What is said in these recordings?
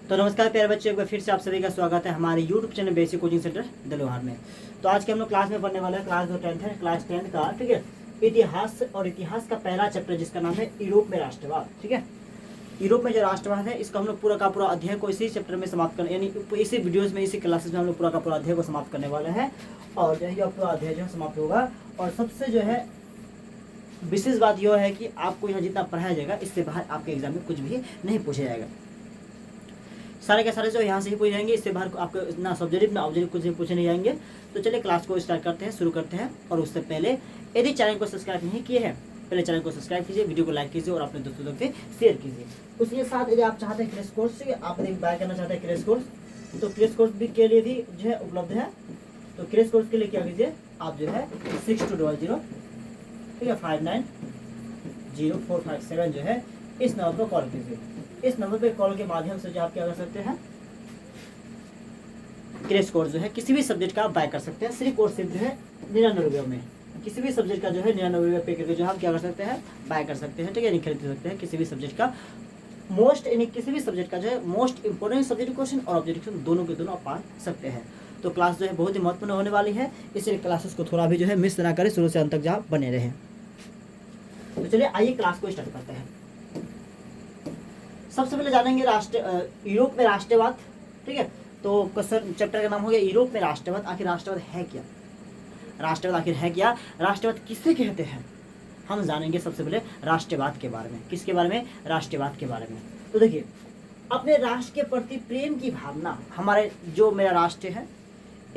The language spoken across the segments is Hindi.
तो नमस्कार प्यारे बच्चों, एक बार फिर से आप सभी का स्वागत है हमारे YouTube channel basic coaching centre Dalohar में। तो आज के हम लोग क्लास में पढ़ने वाले हैं क्लास जो 10th है, क्लास 10 का, ठीक है, इतिहास और इतिहास का पहला चैप्टर जिसका नाम है यूरोप में राष्ट्रवाद। ठीक है, यूरोप में जो राष्ट्रवाद है इसका हम लोग पूरा का पूरा अध्याय को इसी चैप्टर में समाप्त करने, यानी इसी वीडियोज में, इसी क्लासेस में हम लोग पूरा का पूरा अध्याय को समाप्त करने वाले हैं। और जो है पूरा अध्याय जो है समाप्त होगा। और सबसे जो है विशेष बात यह है कि आपको यहाँ जितना पढ़ाया जाएगा इससे बाहर आपके एग्जाम में कुछ भी नहीं पूछा जाएगा। सारे के सारे जो यहाँ से ही पूछ जाएंगे, इससे बाहर आपको ना सब्जेक्टिव ना ऑब्जेक्टिव कुछ भी पूछे नहीं जाएंगे। तो चलिए क्लास को स्टार्ट करते हैं, शुरू करते हैं। और उससे पहले यदि चैनल को सब्सक्राइब नहीं किए हैं, पहले चैनल को सब्सक्राइब कीजिए, वीडियो को लाइक कीजिए और अपने दोस्तों तक से शेयर कीजिए। उसके साथ यदि आप चाहते हैं क्रैश कोर्स, आप यदि बाय करना चाहते हैं क्रैश कोर्स, तो क्रैश कोर्स भी के लिए भी जो है उपलब्ध है। तो क्रैश कोर्स के लिए क्या कीजिए, आप जो है 6200, ठीक है, 590457 जो है इस नंबर पर कॉल कीजिए। इस नंबर पे कॉल के माध्यम से जो आप क्या कर सकते हैं, क्रैश कोर्स जो है किसी भी सब्जेक्ट का आप बाय कर सकते हैं। सिर्फ और सिर्फ जो है 99 रुपये में किसी भी सब्जेक्ट का जो है 99 रुपये पे करके जो हम क्या कर सकते हैं, बाय कर सकते हैं। ठीक है, नहीं खरीद सकते हैं किसी भी सब्जेक्ट का मोस्ट, यानी किसी भी सब्जेक्ट का जो है मोस्ट इंपोर्टेंट सब्जेक्ट क्वेश्चन और ऑब्जेक्टिव क्वेश्चन दोनों के दोनों आप पा सकते हैं। तो क्लास जो है बहुत ही महत्वपूर्ण होने वाली है, इसलिए क्लासेस को थोड़ा भी जो है मिस ना करें, शुरू से अंत तक जहाँ बने रहें। तो चलिए आइए क्लास को स्टार्ट करते हैं। सबसे पहले जानेंगे यूरोप में राष्ट्रवाद। ठीक है, तो क्वेश्चन चैप्टर का नाम हो गया यूरोप में राष्ट्रवाद। आखिर राष्ट्रवाद है क्या? राष्ट्रवाद आखिर है क्या? राष्ट्रवाद किसे कहते हैं, हम जानेंगे सबसे पहले राष्ट्रवाद के बारे में। किसके बारे में? राष्ट्रवाद के बारे में। तो देखिए, अपने राष्ट्र के प्रति प्रेम की भावना, हमारे जो मेरा राष्ट्र है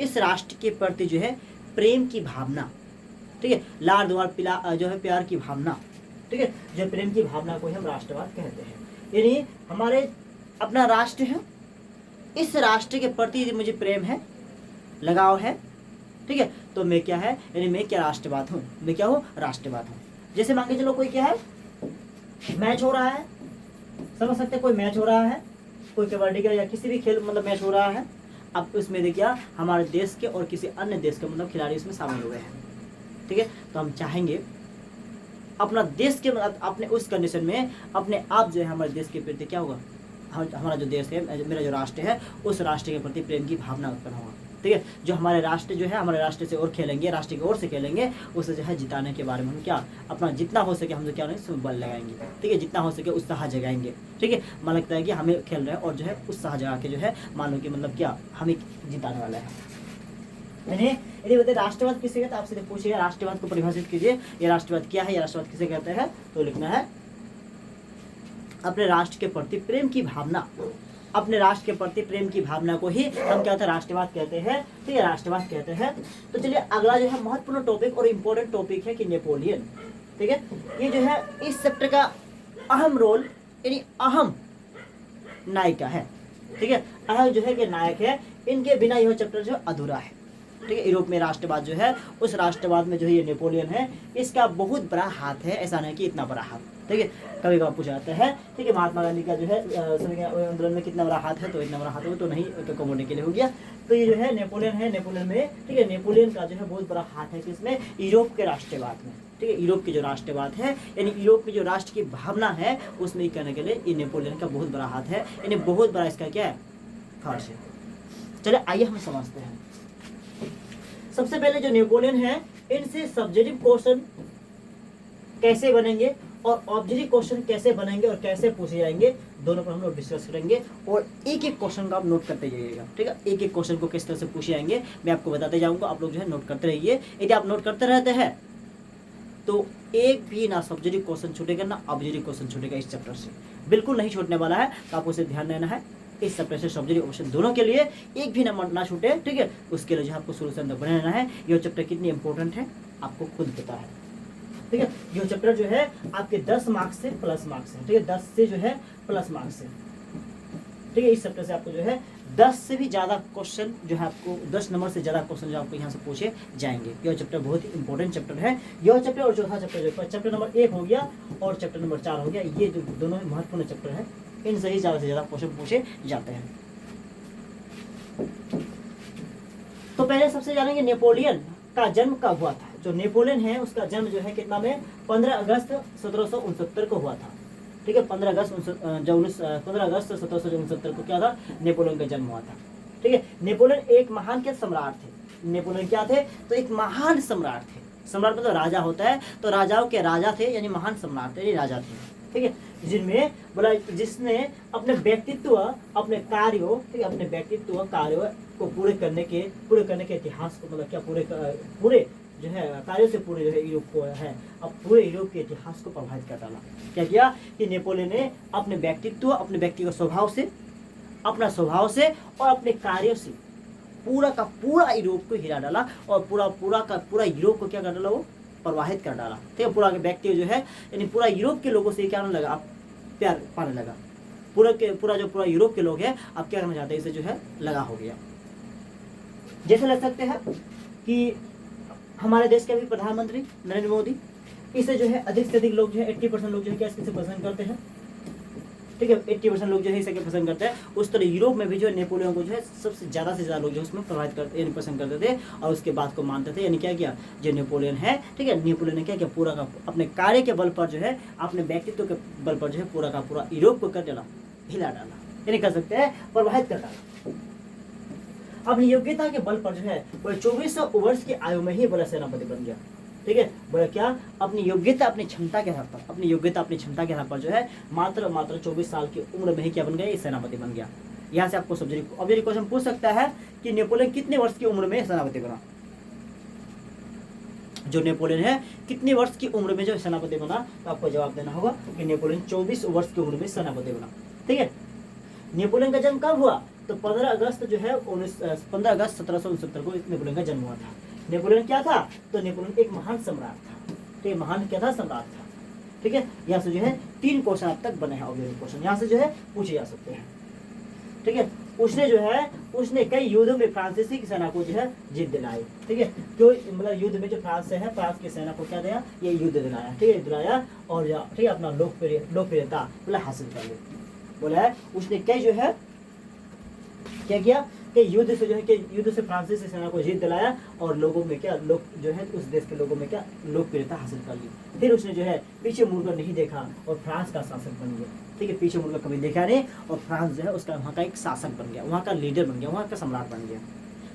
इस राष्ट्र के प्रति जो है प्रेम की भावना, ठीक है, लाड़ दुआर पिला जो है प्यार की भावना, ठीक है, जो प्रेम की भावना को हम राष्ट्रवाद कहते हैं। यानी हमारे अपना राष्ट्र है, इस राष्ट्र के प्रति यदि मुझे प्रेम है, लगाव है, ठीक है, तो मैं क्या है, यानी मैं क्या राष्ट्रवाद हूँ, मैं क्या हूँ, राष्ट्रवाद हूँ। जैसे मान के चलो कोई क्या है, मैच हो रहा है, समझ सकते हैं, कोई मैच हो रहा है, कोई कबड्डी का या किसी भी खेल मतलब मैच हो रहा है। अब उसमें देखिए हमारे देश के और किसी अन्य देश के मतलब खिलाड़ी उसमें शामिल हुए हैं। ठीक है, तो हम चाहेंगे अपना देश के अपने उस कंडीशन में अपने आप जो है हमारे देश के प्रति क्या होगा, हमारा जो देश है, मेरा जो राष्ट्र है, उस राष्ट्र के प्रति प्रेम की भावना उत्पन्न होगा। ठीक है, जो हमारे राष्ट्र जो है, हमारे राष्ट्र से और खेलेंगे, राष्ट्र की ओर से खेलेंगे, उसे जो है जिताने के बारे में हम क्या अपना जितना हो सके हम जो क्या नहीं बल लगाएंगे। ठीक है, जितना हो सके उत्साह जगाएंगे। ठीक है, मान लगता है कि हमें खेल रहे हैं और जो है उत्साह जगा के जो है मान लो कि मतलब क्या हमें जिताने वाला है। यदि बताइए राष्ट्रवाद किसे कहते हैं, आपसे पूछिए राष्ट्रवाद को परिभाषित कीजिए, ये राष्ट्रवाद क्या है, ये राष्ट्रवाद किसे कहते हैं। तो लिखना है अपने राष्ट्र के प्रति प्रेम की भावना। अपने राष्ट्र के प्रति प्रेम की भावना को ही हम क्या होता है, राष्ट्रवाद कहते हैं। ठीक है, राष्ट्रवाद कहते हैं। तो चलिए अगला जो है महत्वपूर्ण टॉपिक और इम्पोर्टेंट टॉपिक है कि नेपोलियन। ठीक है, ये जो है इस चैप्टर का अहम रोल, यानी अहम नायिका है। ठीक है, अहम जो है कि नायक है, इनके बिना यह चैप्टर जो अधूरा है। ठीक है, यूरोप में राष्ट्रवाद जो है, उस राष्ट्रवाद में जो है ये नेपोलियन है, इसका बहुत बड़ा हाथ है, ऐसा नहीं कि इतना बड़ा हाथ। ठीक है, कभी कभी पूछा जाता है, ठीक है, महात्मा गांधी का जो है आंदोलन में कितना बड़ा हाथ है, तो इतना बड़ा हाथ हो तो नहीं, तो कमोने के लिए हो गया। तो ये जो है नेपोलियन है, नेपोलियन में, ठीक है, नेपोलियन का जो है बहुत बड़ा हाथ है किसमें, यूरोप के राष्ट्रवाद में। ठीक है, यूरोप के जो राष्ट्रवाद है, यानी यूरोप में जो राष्ट्र की भावना है उसमें करने के लिए ये नेपोलियन का बहुत बड़ा हाथ है, यानी बहुत बड़ा इसका क्या है, फर्ज है। चलिए आइए हम समझते हैं। सबसे पहले जो नेपोलियन है, इनसे सब्जेक्टिव क्वेश्चन कैसे बनेंगे और ऑब्जेक्टिव क्वेश्चन कैसे बनेंगे और कैसे पूछे जाएंगे, दोनों पर हम लोग डिस्कस करेंगे। और एक एक क्वेश्चन का आप नोट करते जाइएगा। ठीक है, एक एक क्वेश्चन को किस तरह से पूछे जाएंगे मैं आपको बताते जाऊंगा, आप लोग जो है नोट करते रहिए। यदि आप नोट करते रहते हैं तो एक भी ना सब्जेक्टिव क्वेश्चन छूटेगा ना ऑब्जेक्टिव क्वेश्चन छूटेगा इस चैप्टर से, बिल्कुल नहीं छूटने वाला है। तो आपको उसे ध्यान देना है, इस चैप्टर से सब्जेक्टिव क्वेश्चन दोनों के लिए एक भी नंबर ना छूटे। ठीक है, उसके लिए जो आपको शुरू से अंदर बने रहना है। यह चैप्टर कितनी इंपॉर्टेंट है आपको खुद पता है। ठीक है, यह चैप्टर जो है आपके 10 मार्क्स से प्लस मार्क्स है। ठीक है, 10 से जो है प्लस मार्क्स है। ठीक है, इस चैप्टर से आपको जो है 10 से भी ज़्यादा क्वेश्चन जो है आपको 10 नंबर से ज़्यादा क्वेश्चन जो आपको यहाँ से पूछे जाएंगे। यह चैप्टर बहुत ही इंपॉर्टेंट चैप्टर है। यह चैप्टर और चौथा चैप्टर जो चैप्टर नंबर 1 हो गया और चैप्टर नंबर 4 हो गया, ये जो दोनों ही महत्वपूर्ण चैप्टर है, इनसे ही ज़्यादा से ज़्यादा क्वेश्चन पूछे जाते हैं। तो पहले सबसे जानेंगे नेपोलियन का जन्म कब हुआ था। जो नेपोलियन है उसका जन्म जो है कितना में, 15 अगस्त 1769 को हुआ था। ठीक है। 15 अगस्त 1769 को क्या था, नेपोलियन का जन्म हुआ था। ठीक है। नेपोलियन एक महान क्या सम्राट थे। नेपोलियन क्या थे, तो एक महान सम्राट थे। सम्राट मतलब राजा होता है, तो राजाओं के राजा थे, यानी महान सम्राट थे, राजा थे। ठीक है। जिनमें बोला जिसने अपने व्यक्तित्व, अपने कार्यों, ठीक है, अपने व्यक्तित्व कार्यों को पूरे करने के इतिहास को, मतलब क्या पूरे जो है कार्यों से पूरे जो है यूरोप को है, अब पूरे यूरोप के इतिहास को प्रभावित कर डाला। क्या किया कि नेपोलियन ने अपने व्यक्तित्व, अपने व्यक्तिगत स्वभाव से, अपना स्वभाव से और अपने कार्यों से पूरा का पूरा यूरोप को हिला डाला, और पूरा यूरोप को क्या कर डाला, वो प्रवाहित कर डाला। ठीक है। पूरा व्यक्ति जो है, यानी पूरा यूरोप के लोगों से क्या होने लगा, प्यार पाने लगा। पूरा यूरोप के लोग हैं, अब क्या करना चाहते हैं, इसे जो है लगा हो गया। जैसे लग सकते हैं कि हमारे देश के अभी प्रधानमंत्री नरेंद्र मोदी, इसे जो है अधिक से अधिक लोग जो है 80% लोग जो है क्या इससे पसंद करते हैं। ठीक है। 80% लोग जो है इसे पसंद करते हैं। उस तरह यूरोप में भी जो है नेपोलियन को जो है सबसे ज़्यादा से ज़्यादा लोग जो उसमें प्रभावित करते, यानी पसंद करते थे, और उसके बात को मानते थे। यानी क्या किया, जो नेपोलियन है, ठीक है, नेपोलियन ने क्या किया, पूरा का अपने कार्य के बल पर जो है, अपने व्यक्तित्व के बल पर जो है पूरा का पूरा यूरोप को कर डाला, हिला डाला, यानी कर सकते हैं प्रभावित कर डाला। अपनी योग्यता के बल पर जो है वो 24 वर्ष की आयु में ही बोला सेनापति बन गया। ठीक है। बोला क्या, अपनी योग्यता, अपनी क्षमता के आधार पर, अपनी योग्यता, अपनी क्षमता के आधार पर जो है मात्र 24 साल की उम्र में ही क्या बन गया, सेनापति बन गया। यहाँ से आपको सब्जेक्ट क्वेश्चन पूछ सकता है कि नेपोलियन कितने वर्ष की उम्र में सेनापति बना। जो नेपोलियन है कितनी वर्ष की उम्र में जो सेनापति बना, तो आपको जवाब देना होगा कि नेपोलियन 24 वर्ष की उम्र में सेनापति बना। ठीक है। नेपोलियन का जन्म कब हुआ, तो 15 अगस्त जो है 1769 को नेपोलियन का जन्म हुआ था। नेपोलियन क्या था, तो नेपोलियन एक महान सम्राट था। ठीक है। महान क्या था, सम्राट था। ठीक है। यहाँ से जो है 3 क्वेश्चन अब तक बने हैं, ऑब्जेक्टिव क्वेश्चन यहाँ से जो है पूछे जा सकते हैं। ठीक है। उसने कई युद्धों में फ्रांसीसी की सेना को जो है जीत दिलाई। ठीक है। क्यों, मतलब युद्ध में जो फ्रांस से है, फ्रांस की सेना को क्या दिया, ये युद्ध दिलाया। ठीक है, दिलाया, और ठीक है अपना लोकप्रियता बोला हासिल कर ली। बोला है उसने कई जो है क्या किया कि युद्ध से फ्रांसीसी सेना को जीत दिलाया, और लोगों में क्या, लोग जो है उस देश के लोगों में क्या लोकप्रियता हासिल कर ली। फिर उसने जो है पीछे मुड़कर नहीं देखा और फ्रांस का शासक बन गया। ठीक है। पीछे मुड़कर कभी देखा नहीं, और फ्रांस जो है उसका वहाँ का एक शासक बन गया, वहाँ का लीडर बन गया, वहाँ का सम्राट बन गया।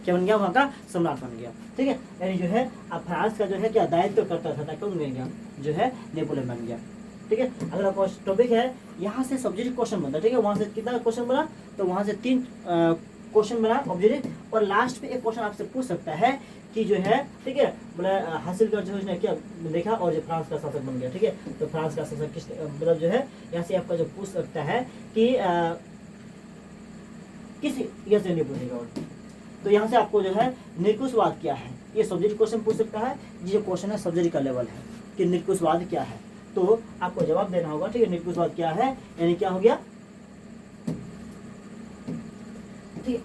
क्या बन गया, वहाँ का सम्राट बन गया। ठीक है। यानी जो है अब फ्रांस का जो है क्या दायित्व करता था, कौन बन गया, जो है नेपोलियन बन गया। ठीक है। अगला टॉपिक है, यहाँ से सब्जेक्ट क्वेश्चन बनता है। ठीक है। वहाँ से कितना क्वेश्चन बना, तो वहाँ से 3 क्वेश्चन बना ऑब्जेक्टिव, और लास्ट में एक क्वेश्चन आपसे पूछ सकता है कि जो है, ठीक है, बोला हासिल कर जो उसने क्या देखा, और जो फ्रांस का शासक बन गया। ठीक है। तो फ्रांस का शासक किस, मतलब जो है यहाँ से आपका जो पूछ सकता है कि किस ईयर से नहीं पूछेगा, और तो यहाँ से आपको जो है निरकुशवाद क्या है, ये सब्जेक्ट क्वेश्चन पूछ सकता है। ये जो क्वेश्चन है सब्जेक्ट का लेवल है कि निरकुशवाद क्या है, तो आपको जवाब देना होगा। ठीक है। निरकुशवाद क्या है, यानी क्या हो गया,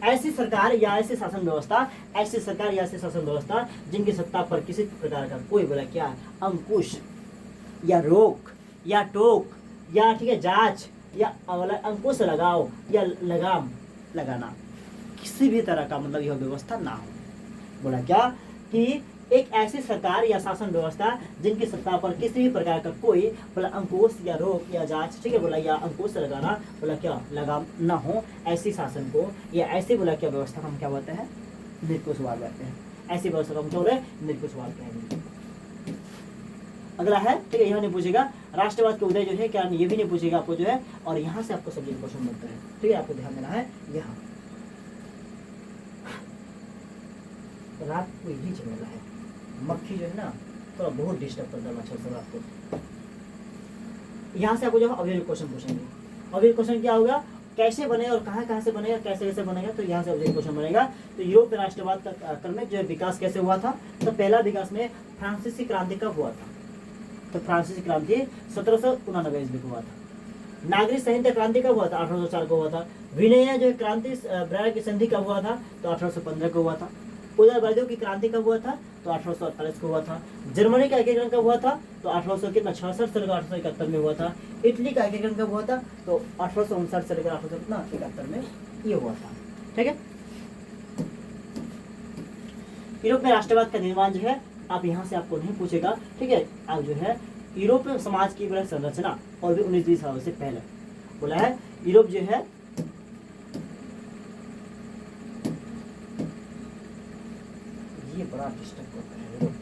ऐसी सरकार या ऐसी शासन व्यवस्था जिनकी सत्ता पर किसी प्रकार का कोई बोला क्या अंकुश या रोक या टोक या ठीक है जांच या अंकुश लगाओ या लगाम लगाना, किसी भी तरह का मतलब यह व्यवस्था ना हो। बोला क्या कि एक ऐसी सरकार या शासन व्यवस्था जिनकी सत्ता पर किसी भी प्रकार का कोई बोला अंकुश या रोक या जांच, ठीक है, बोला या अंकुश लगाना, बोला क्या लगाम ना हो, ऐसी शासन को या ऐसी बोला क्या व्यवस्था हम क्या बोलते हैं, निरकुशवाद कहते हैं। ऐसी व्यवस्था को हम क्या बोले, निरकुशवाद कहेंगे। अगला है, ठीक है, यह नहीं पूछेगा राष्ट्रवाद के उदय जो है क्या, ये भी नहीं पूछेगा आपको जो है, और यहाँ से आपको सब्जेक्ट क्वेश्चन बनता है। ठीक है, आपको ध्यान देना है। यहाँ रात को यही झमेला है, मक्खी जो है ना थोड़ा बहुत डिस्टर्ब करता है मच्छर सब आपको। यहाँ से आपको जो है ऑब्जेक्टिव क्वेश्चन पूछेंगे। ऑब्जेक्टिव क्वेश्चन क्या होगा, कैसे बने और कहाँ से बनेगा, कैसे बनेगा, तो यहाँ से ऑब्जेक्टिव क्वेश्चन बनेगा। तो यूरोप राष्ट्रवाद का क्रमिक जो है विकास कैसे हुआ था, तो पहला विकास में फ्रांसीसी क्रांति कब हुआ था, तो फ्रांसीसी क्रांति 1789 ईस्वी को हुआ था। नागरिक संहिता क्रांति कब हुआ था, 1804 को हुआ था। विनय जो क्रांति ब्रायर की संधि कब हुआ था, तो 1815 को हुआ था। उदारवादियों की क्रांति कब हुआ था, तो 1848 को हुआ था। जर्मनी का एकीकरण कब हुआ था, तो 1866 से लेकर 1871 में हुआ था। इटली का एकीकरण कब हुआ था, तो 1859 से लेकर 1871 में ये हुआ था। ठीक है, यूरोप में राष्ट्रवाद का निर्माण जो है आप यहाँ से आपको नहीं पूछेगा। ठीक है, आप जो है यूरोपीय समाज की बोला संरचना और भी 19वीं सदी से पहले बोला है यूरोप जो है ये बड़ा डिस्टर्ब करता है यूरोप।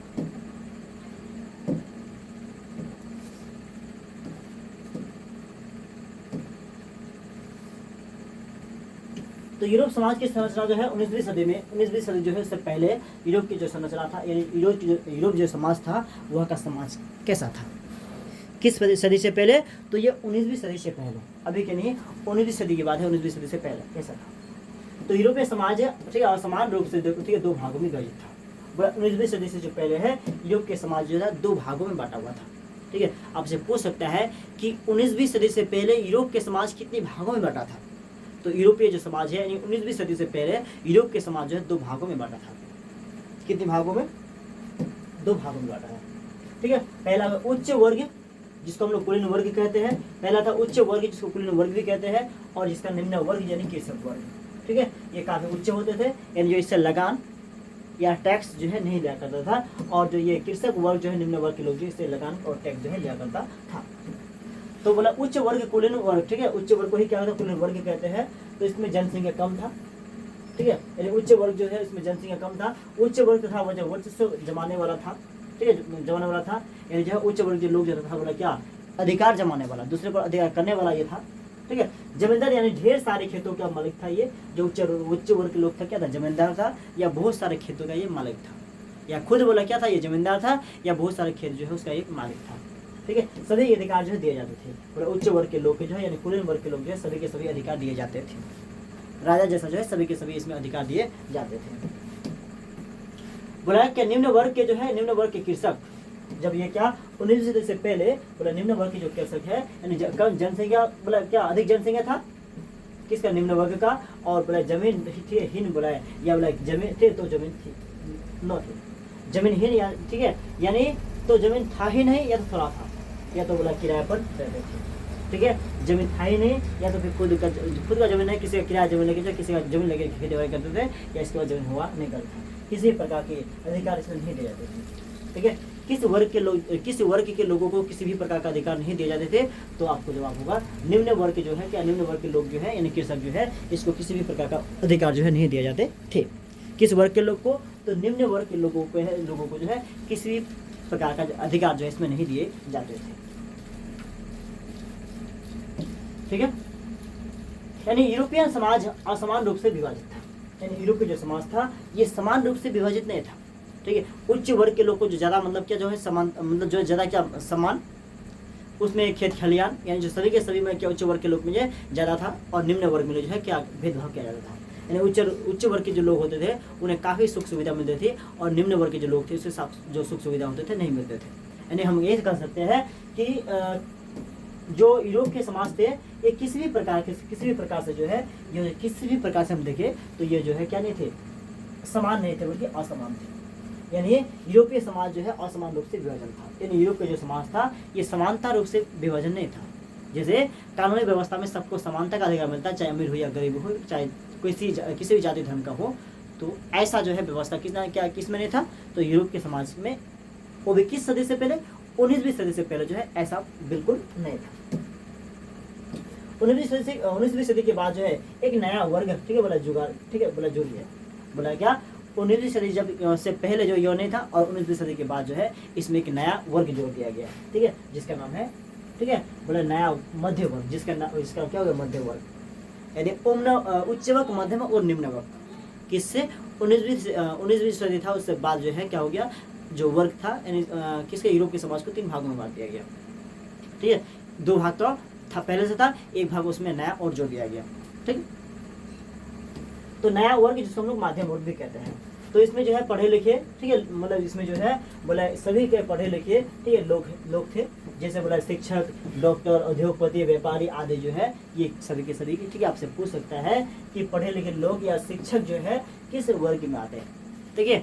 तो यूरोप समाज की संरचना जो है 19वीं सदी में 19वीं सदी जो है उससे पहले यूरोप की जो संरचना था यानी यूरोप जो समाज था वह का समाज कैसा था, किस सदी से पहले, तो ये 19वीं सदी से पहले, अभी के नहीं 19वीं सदी की बात है, 19वीं सदी से पहले कैसा था। तो यूरोपीय समाज ठीक है असमान रूप से ठीक है 2 भागों में विभाजित था। 19वीं सदी से जो पहले है यूरोप के समाज जो है 2 भागों में बांटा हुआ था। ठीक है, आपसे पूछ सकता है कि 19वीं सदी से पहले यूरोप के समाज कितने भागों में बांटा था। तो यूरोपीय जो समाज है यानी 19वीं सदी से पहले यूरोप के समाज जो है 2 भागों में बांटा था। कितने भागों में? 2 भागों में बांटा है। ठीक है, पहला उच्च वर्ग जिसको हम लोग कुलीन वर्ग कहते हैं, पहला था उच्च वर्ग जिसको कुलीन वर्ग भी कहते हैं, और जिसका निम्न वर्ग यानी कृषक वर्ग। ठीक है, ये काफी उच्च होते थे यानी जो इससे लगान या टैक्स जो है नहीं लिया करता था, और जो ये कृषक वर्ग जो है निम्न वर्ग के लोग जो इससे लगान और टैक्स जो है लिया करता था। तो बोला उच्च वर्ग कुलीन वर्ग। ठीक है, उच्च वर्ग को ही क्या होता है कुलीन वर्ग कहते हैं। तो इसमें जनसंख्या कम था। ठीक है, यानी उच्च वर्ग जो है इसमें जनसंख्या कम था। उच्च वर्ग था वो जो वर्चस्व जमाने वाला था। ठीक है, जमाने वाला था यानी जो है उच्च वर्ग जो लोग जो था बोला क्या अधिकार जमाने वाला, दूसरे पर अधिकार करने वाला ये था। ठीक है, जमींदार यानी ढेर सारे खेतों का मालिक था। ये जो उच्च वर्ग के लोग था क्या था, जमींदार था या बहुत सारे खेतों का ये मालिक था, या खुद बोला क्या था ये जमींदार था या बहुत सारे खेत जो है उसका एक मालिक था। ठीक है, सभी अधिकार जो है दिए जाते थे। पूरे उच्च वर्ग के लोग जो है यानी कुलीन वर्ग के लोग जो है सभी के सभी अधिकार दिए जाते थे। राजा जैसा जो है सभी के सभी इसमें अधिकार दिए जाते थे। बोला कि निम्न वर्ग के जो है निम्न वर्ग के कृषक, जब ये क्या 19वीं सदी से पहले बोला निम्न वर्ग की जो कृषक है यानी कम जनसंख्या बोला क्या अधिक जनसंख्या था किसका, निम्न वर्ग का, और बोला जमीन थी हीन बोला या बोला जमीन थे तो जमीन थी न थी जमीन हीन या ठीक है यानी तो जमीन था ही नहीं या तो थोड़ा था या तो बोला किराए पर रहते थे। ठीक है, जमीन था ही नहीं या तो फिर खुद का जमीन है, किसी का किराया जमीन लेके किसी का जमीन लेके खेती बाड़ी करते थे या इसके बाद जमीन हुआ नहीं करता, किसी प्रकार के अधिकार इसमें नहीं दिए जाते थे। ठीक है, किस वर्ग के लोगों को किसी भी प्रकार का अधिकार नहीं दिए जाते थे, तो आपको जवाब होगा निम्न वर्ग के जो है क्या निम्न वर्ग के लोग जो है यानी कृषक जो है इसको किसी भी प्रकार का अधिकार जो है नहीं दिए जाते थे। किस वर्ग के लोग को, तो निम्न वर्ग के लोगों को जो है किसी भी प्रकार का अधिकार जो है इसमें नहीं दिए जाते थे। ठीक है, यानी यूरोपियन समाज असमान रूप से विभाजित था, यानी यूरोपीय जो समाज था ये समान रूप से विभाजित नहीं था। ठीक है, उच्च वर्ग के लोग को जो ज्यादा मतलब क्या जो है समान मतलब जो ज्यादा क्या समान उसमें खेत खलियान यानी जो सभी के सभी में क्या उच्च वर्ग के लोग में जो ज्यादा था, और निम्न वर्ग में जो है क्या भेदभाव किया जाता था। यानी उच्च वर्ग के जो लोग होते थे उन्हें काफ़ी सुख सुविधा मिलती थी, और निम्न वर्ग के जो लोग थे उससे जो सुख सुविधा होते थे नहीं मिलते थे। यानी हम ये कह सकते हैं कि जो यूरोप के समाज थे ये किसी भी प्रकार से जो है ये किसी भी प्रकार से हम देखें तो ये जो है क्या नहीं थे, समान नहीं थे बल्कि असमान थे। यानी यूरोपीय समाज जो है असमान रूप से विभाजन था। यानी यूरोप का जो समाज था ये समानता रूप से विभाजन नहीं था। जैसे कानूनी व्यवस्था में सबको समानता का अधिकार मिलता है, चाहे अमीर हो या गरीब हो, चाहे किसी भी जाति धर्म का हो, तो ऐसा जो है व्यवस्था किस में नहीं था, तो यूरोप के समाज में वो भी किस सदी से पहले 19वीं सदी से पहले जो है ऐसा बिल्कुल नहीं था। 19वीं सदी के बाद जो है एक नया वर्ग ठीक है बोला जुगाड़ ठीक है बोला जुड़ गया। बोला क्या 19वीं सदी जब से पहले जो ये नहीं था और 19वीं सदी के बाद जो है इसमें एक नया वर्ग जोड़ दिया गया। ठीक है, जिसका नाम है ठीक है बोला नया मध्य वर्ग, जिसका क्या होगा मध्य वर्ग। यानी उच्च वर्ग मध्यम और निम्न वर्ग किससे 19वीं सदी था उससे बाद जो है क्या हो गया जो वर्ग था यानी किसके यूरोप के समाज को 3 भागों में बांट दिया गया। ठीक है, 2 भाग तो था पहले से था, एक भाग उसमें नया और जोड़ दिया गया। ठीक, तो नया वर्ग जिसको हम लोग माध्यम वर्ग भी कहते हैं। तो इसमें जो है पढ़े लिखे ठीक है मतलब इसमें जो है बोला सभी के पढ़े लिखे ठीक है लोग थे, जैसे बोला शिक्षक डॉक्टर उद्योगपति व्यापारी आदि जो है ये सभी के सभी ठीक है। आपसे पूछ सकता है कि पढ़े लिखे लोग या शिक्षक जो है किस वर्ग में आते हैं। ठीक है,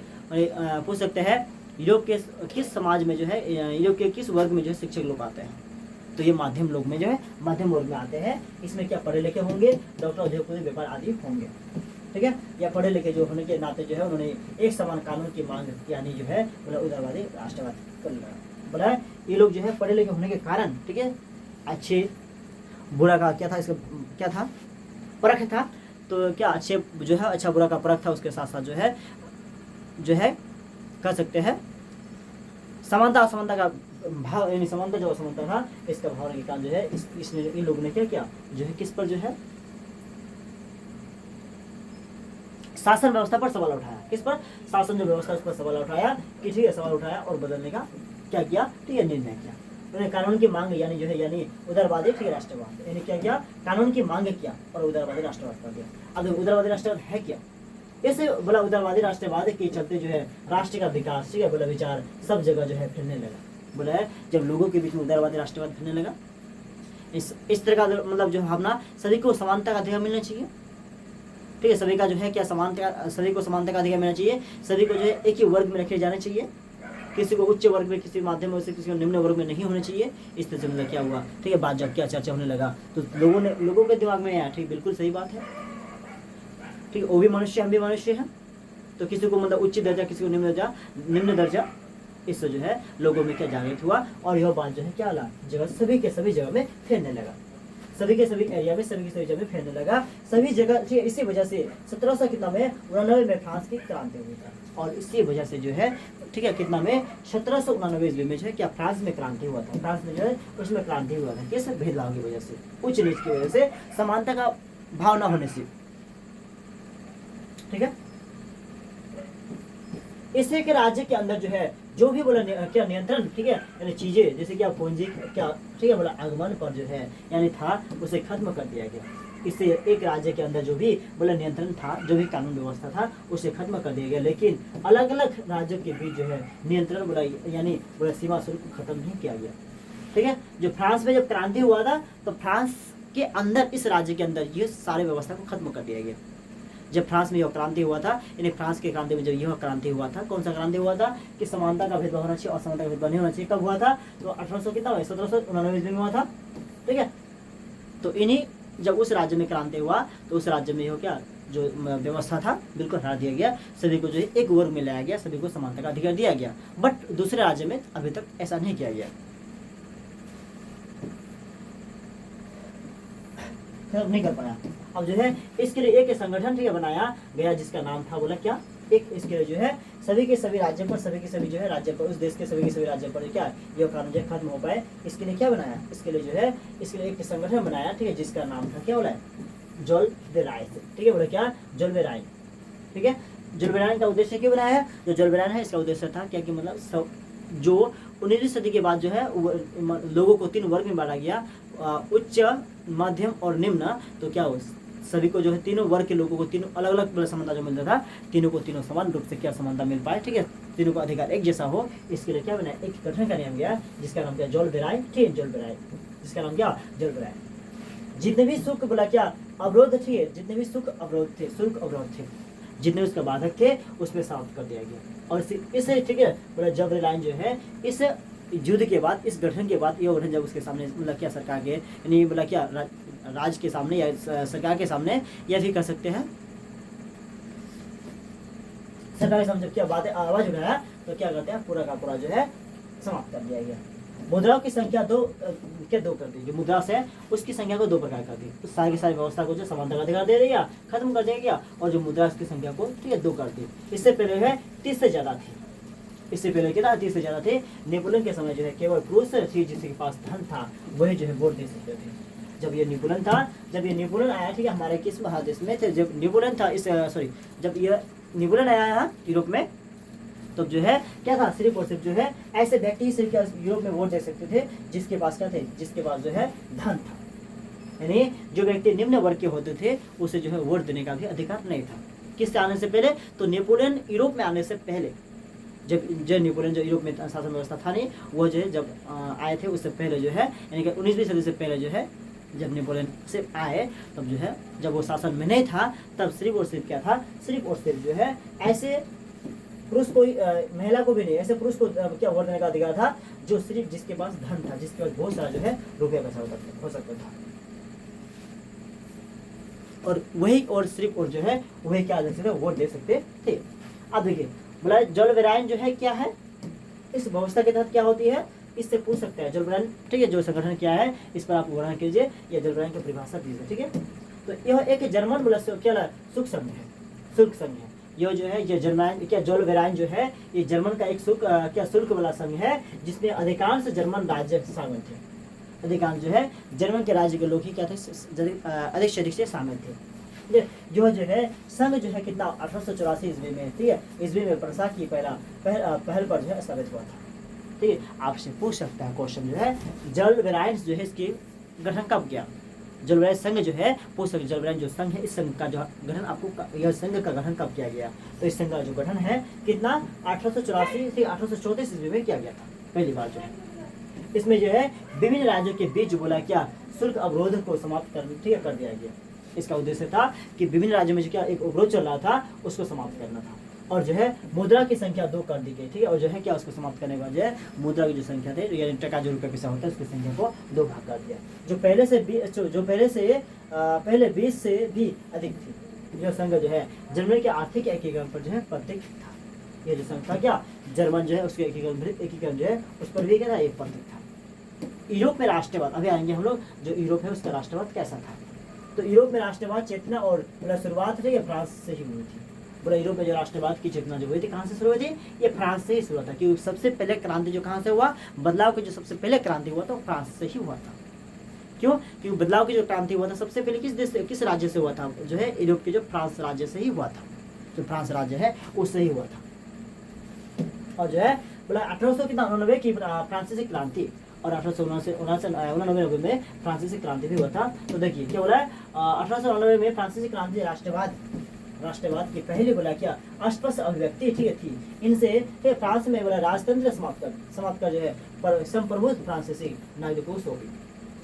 पूछ सकते हैं यूरोप के किस समाज में जो है यूरोप के किस वर्ग में जो है शिक्षक लोग आते हैं, तो ये माध्यम लोग में जो है माध्यम वर्ग में आते हैं। इसमें क्या पढ़े लिखे होंगे, डॉक्टर उद्योगपति व्यापार आदि होंगे। ठीक है, या पढ़े लिखे जो होने के नाते जो है उन्होंने एक समान कानून की मांग यानी जो है बोला उदारवादी राष्ट्रवाद कर लिया। बोला ये लोग जो है पढ़े लिखे होने के कारण, ठीक है, अच्छे बुरा का क्या था, इसका क्या था, परख था। तो क्या अच्छे जो है अच्छा बुरा का परख था, उसके साथ साथ जो है कह सकते हैं समानता असमानता का भाव, यानी समानता जो असमानता था इसका भाव के कारण जो है इसने इन लोगों ने क्या किया जो है किस पर जो है शासन व्यवस्था पर सवाल उठाया। किस पर? शासन जो व्यवस्था उस पर सवाल उठाया कि ठीक है, सवाल उठाया और बदलने का क्या किया, ठीक है, निर्णय किया। उन्होंने कानून की मांग यानी जो है यानी उदारवादी, ठीक है, राष्ट्रवाद, यानी क्या किया, कानून की मांग किया और उदारवादी राष्ट्रवाद कर दिया। अब उदारवादी राष्ट्रवाद है क्या, ऐसे बोला उदारवादी राष्ट्रवाद के चलते जो है राष्ट्र का विकास, ठीक है, बोला विचार सब जगह जो है फैलने लगा। बोला है जब लोगों के बीच में उदारवादी राष्ट्रवाद फैलने लगा, इस तरह का मतलब जो भावना, सभी को समानता का अधिकार मिलना चाहिए, ठीक है, सभी का जो है क्या समानता, सभी को समानता का अधिकार मिलना चाहिए, सभी को जो है एक ही वर्ग में रखे जाने चाहिए, किसी को उच्च वर्ग में, किसी माध्यम में, किसी को निम्न वर्ग में नहीं होने चाहिए। इस तरह से मतलब क्या हुआ, ठीक है, बात जब क्या चर्चा होने लगा तो लोगों के दिमाग में आया, ठीक, बिल्कुल सही बात है, ठीक है, वो भी मनुष्य, हम भी मनुष्य हैं, तो किसी को मतलब उच्च दर्जा, किसी को निम्न दर्जा, इससे जो है लोगों में क्या जागृत हुआ और यह बात जो है क्या ला जगह सभी के सभी जगह में फैलने लगा, सभी के सभी एरिया में, सभी के सभी जगह में फैलने लगा, सभी जगह, ठीक है। इसी वजह से 1700 कितना में 99 में फ्रांस की क्रांति हुई था, और इसी वजह से जो है, ठीक है, कितना में 1799 ईस्वी में जो है क्या फ्रांस में क्रांति हुआ था, फ्रांस में जो है उसमें क्रांति हुआ था। किस भेदभाव की वजह से, उच्च नीच की वजह से, समानता का भाव न होने से, ठीक है। इससे के राज्य के अंदर जो है जो भी बोला क्या नियंत्रण, ठीक है, यानी चीजें जैसे क्या पूंजी क्या, ठीक है, बोला आगमन पर जो है यानी था उसे खत्म कर दिया गया। इससे एक राज्य के अंदर जो भी बोला नियंत्रण था, जो भी कानून व्यवस्था था उसे खत्म कर दिया गया, लेकिन अलग अलग राज्यों के बीच जो है नियंत्रण बोला यानी बोला सीमा शुल्क खत्म नहीं किया गया, ठीक है। जो फ्रांस में जब क्रांति हुआ था तो फ्रांस के अंदर, इस राज्य के अंदर ये सारे व्यवस्था को खत्म कर दिया गया। जब फ्रांस में यह क्रांति हुआ था, यानी फ्रांस की क्रांति में जब यह क्रांति हुआ था, कौन सा क्रांति हुआ था कि समानता का भेदभाव होना चाहिए और समानता का भेदभाव नहीं होना चाहिए। कब हुआ था? तो 1800 कितना हुआ, 1799 में हुआ था, ठीक है। तो इन्हीं जब उस राज्य में क्रांति हुआ तो उस राज्य में हो क्या जो व्यवस्था था बिल्कुल हटा दिया गया, सभी को जो है एक वर्ग में लाया गया, सभी को समानता का अधिकार दिया गया। बट दूसरे राज्य में अभी तक ऐसा नहीं किया गया, नहीं कर पाया। अब जो है इसके लिए एक संगठन, ठीक है, बनाया गया जिसका नाम था बोला क्या, एक इसके लिए जो है सभी के सभी राज्यों पर, सभी के सभी जो है राज्य पर, उस देश के सभी राज्यों पर क्या यह कानून जो खत्म हो पाए, इसके लिए क्या बनाया, इसके लिए जो है इसके लिए एक संगठन बनाया, ठीक है, जिसका नाम था क्या बोला जोल बेराय, ठीक है, बोला क्या जोल बेराय, ठीक है। जोल बेराय का उद्देश्य क्यों बनाया है? जो जोल बेराय है इसका उद्देश्य था क्या कि मतलब जो 19वीं सदी के बाद जो है लोगों को 3 वर्ग में बांटा गया, उच्च, मध्यम और निम्न। तो क्या हो सभी को जो है तीनों वर्ग के लोगों को तीनों अलग अलग समानता जो मिलता था, तीनों को तीनों समान रूप से क्या समानता मिल पाए, ठीक है, तीनों को अधिकार एक जैसा हो, इसके लिए क्या बनाया, एक गठन का नाम गया जिसका नाम क्या जोल बेराय, ठीक है, जोल बेराय, जिसका नाम क्या जोल बेराय। जितने भी शुल्क बोला क्या अवरोध थे, जितने भी शुल्क अवरोध थे, शुल्क अवरोध थे, जितने उसका बाधक थे उसमें समाप्त कर दिया गया। और इसे ठीक है बोला जब रिलायंस जो है इस युद्ध के बाद, इस गठन के बाद, ये गठन जब उसके सामने मतलब क्या सरकार के यानी बोला क्या राज के सामने या सरकार के सामने, या फिर कह सकते हैं सरकार के सामने जब क्या बातें आवाज उठाया तो क्या करते हैं पूरा का पूरा जो है समाप्त कर दिया गया। मुद्राओं की संख्या दो कर दी, जो मुद्रा से उसकी संख्या को 2 प्रकार कर दी, तो सारी की सारी व्यवस्था को जो समानता का अधिकार दे दिया, खत्म कर दिया गया, और जो मुद्रा की संख्या को ठीक है 2 कर दी। इससे पहले है 30 से ज्यादा थे, इससे पहले कितना 30 से ज्यादा थे। नेपोलियन के समय जो है केवल पुरुष थी जिसके पास धन था वही जो है वोट दे सकते थे। जब ये नेपोलियन आया, ठीक है, हमारे किस महादेश में थे जब नेपोलियन था, जब ये नेपोलियन आया यूरोप में, तो जो है क्या था, सिर्फ और सिर्फ जो है ऐसे व्यक्ति सिर्फ यूरोप में वोट दे सकते थे जिसके पास क्या थे, जिसके पास जो है धन था, यानी जो व्यक्ति निम्न वर्ग के होते थे उसे जो है वोट देने का भी अधिकार नहीं था। किससे आने से पहले? तो नेपोलियन यूरोप में आने से पहले, जब नेपोलियन जो यूरोप में शासन व्यवस्था था नहीं, वो जो है जब आए थे उससे पहले जो है यानी कि 19वीं सदी से पहले जो है जब नेपोलियन से आए तब जो है जब वो शासन में नहीं था तब सिर्फ और सिर्फ क्या था, सिर्फ और सिर्फ जो है ऐसे पुरुष को महिला को भी नहीं, ऐसे पुरुष को क्या वोट देने का अधिकार था जो सिर्फ जिसके पास धन था, जिसके पास बहुत सारा जो है रुपया पैसा हो सकता था, और वही और सिर्फ और जो है वही क्या दे सकते वोट दे सकते थे। अब देखिए बोला जल विरायन जो है क्या है, इस व्यवस्था के तहत क्या होती है, इससे पूछ सकते हैं जुल्बरैन, ठीक है, जो संगठन क्या है इस पर आप वर्णन कीजिए या जुल्बरैन की परिभाषा दीजिए, ठीक है। तो यह एक जर्मन बोला क्या शुल्क संघ है, शुल्क संघ है। ये जो है ये जर्मन क्या जोलवेराइन जो है ये जर्मन का एक शुल्क वाला संघ है, जिसमें अधिकांश जर्मन राज्य शामिल थे। अधिकांश जो है जर्मन के राज्य के लोग ही क्या थे, अधिक से अधिक से शामिल थे। जो है संघ जो है कितना 1884 ईस्वी में, ठीक है, ईस्वी में प्रसा की पहल पर जो है स्थापित हुआ था, ठीक है। आपसे पूछ सकता है क्वेश्चन जो है जोलवेराइन जो है इसकी गठन कब किया, जोलवेराइन संघ जो है पूछ सकते, जोलवेराइन जो संघ है इस संघ का जो गठन आपको, यह संघ का गठन कब किया गया, तो इस संघ का जो गठन है कितना 1884 से 1834 ईस्वी में किया गया था पहली बार जो है। इसमें जो है विभिन्न राज्यों के बीच बोला क्या शुल्क अवरोध को समाप्त कर दिया गया। इसका उद्देश्य था कि विभिन्न राज्यों में जो क्या एक अवरोध चल रहा था उसको समाप्त करना था, और जो है मुद्रा की संख्या 2 कर दी गई, ठीक है। और जो है क्या उसको समाप्त करने के बाद जो है मुद्रा की जो संख्या थी यानी टका जो रुपये पैसा होता है उसकी संख्या को 2 भाग कर दिया, जो पहले 20 से भी अधिक थी। यह संघ जो है जर्मनी के आर्थिक एकीकरण पर जो है प्रतीक था। ये जो संघ था क्या जर्मन जो है उसके एकीकरण जो है उस पर भी क्या था एक प्रतीक था। यूरोप में राष्ट्रवाद, अभी आएंगे हम लोग, जो यूरोप है उसका राष्ट्रवाद कैसा था। तो यूरोप में राष्ट्रवाद चेतना और शुरुआत जो फ्रांस से ही हुई थी। बोला यूरोप में जो राष्ट्रवाद की चेतना जो हुई थी कहाँ से शुरू हुई थी, ये फ्रांस से ही शुरू हुआ था। क्योंकि सबसे पहले क्रांति जो कहाँ से हुआ, बदलाव की जो सबसे पहले क्रांति हुआ था फ्रांस से ही हुआ था। क्यों, क्योंकि बदलाव की जो क्रांति हुआ था सबसे पहले किस राज्य से हुआ था, जो है यूरोप के जो फ्रांस राज्य से ही हुआ था। जो फ्रांस राज्य है उससे ही हुआ था। और जो है बोला 1899 की फ्रांसीसी क्रांति और 1899 में फ्रांसीसी क्रांति भी हुआ था। तो देखिए क्या बोला है 1899 में फ्रांसीसी क्रांति राष्ट्रवाद की पहली बोला क्या अस्पष्ट अभिव्यक्ति, ठीक है, थी। इनसे फ्रांस में बोला राजतंत्र समाप्त कर जो है संप्रभुत्व फ्रांसीसी नागरिकों से होगी,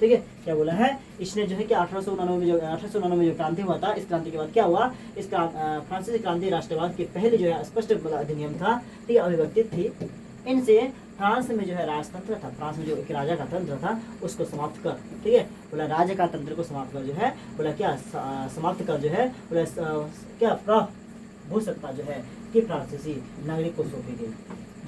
ठीक है। क्या बोला है इसने जो है कि 1899 में जो क्रांति हुआ था, इस क्रांति के बाद क्या हुआ, इस फ्रांसीसी क्रांति राष्ट्रवाद की पहली जो है स्पष्ट अधिनियम था, ठीक है, अभिव्यक्ति थी। इनसे फ्रांस में जो है राजतंत्र था, फ्रांस में जो एक राजा का तंत्र था उसको समाप्त कर, ठीक है, बोला राज्य का तंत्र को समाप्त कर जो है बोला क्या समाप्त कर जो है बोला क्या प्रभु सत्ता जो है कि फ्रांसीसी नागरिक को सौंपी गई।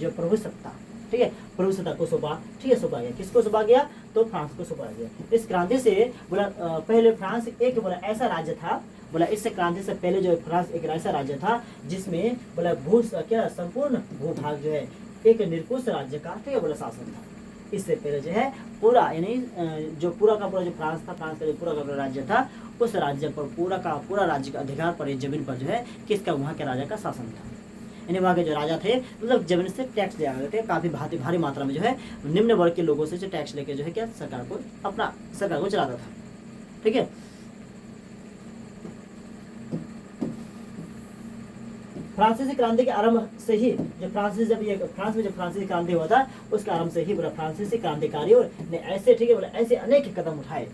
जो प्रभु सत्ता, ठीक है, प्रभु सत्ता को सौंपा, ठीक है, सौंपा गया। किसको सौंपा गया, तो फ्रांस को सौंपा गया। इस क्रांति से बोला पहले फ्रांस एक बोला ऐसा राज्य था, बोला इस क्रांति से पहले जो फ्रांस एक ऐसा राज्य था जिसमें बोला क्या संपूर्ण भूभाग जो है एक निरंकुश राज्य का, ठीक है, बोला शासन था। इससे पहले जो है पूरा यानी जो पूरा का पूरा जो फ्रांस था, फ्रांस का जो पूरा का पूरा राज्य था, उस राज्य पर पूरा राज्य का अधिकार पर इस जमीन पर जो है किसका, वहाँ के राजा का शासन था। यानी वहाँ के जो राजा थे मतलब जमीन से टैक्स लिया करते थे, काफी भारी मात्रा में जो है निम्न वर्ग के लोगों से जो टैक्स लेके जो है क्या सरकार को चलाता था, ठीक है। फ्रांसीसी क्रांति के आरंभ से ही फ्रांस में जब फ्रांसीसी क्रांति हुआ था उसके आरंभ से ही बोला फ्रांसीसी क्रांतिकारियों ने ऐसे, ठीक है, बोला ऐसे अनेक कदम उठाए,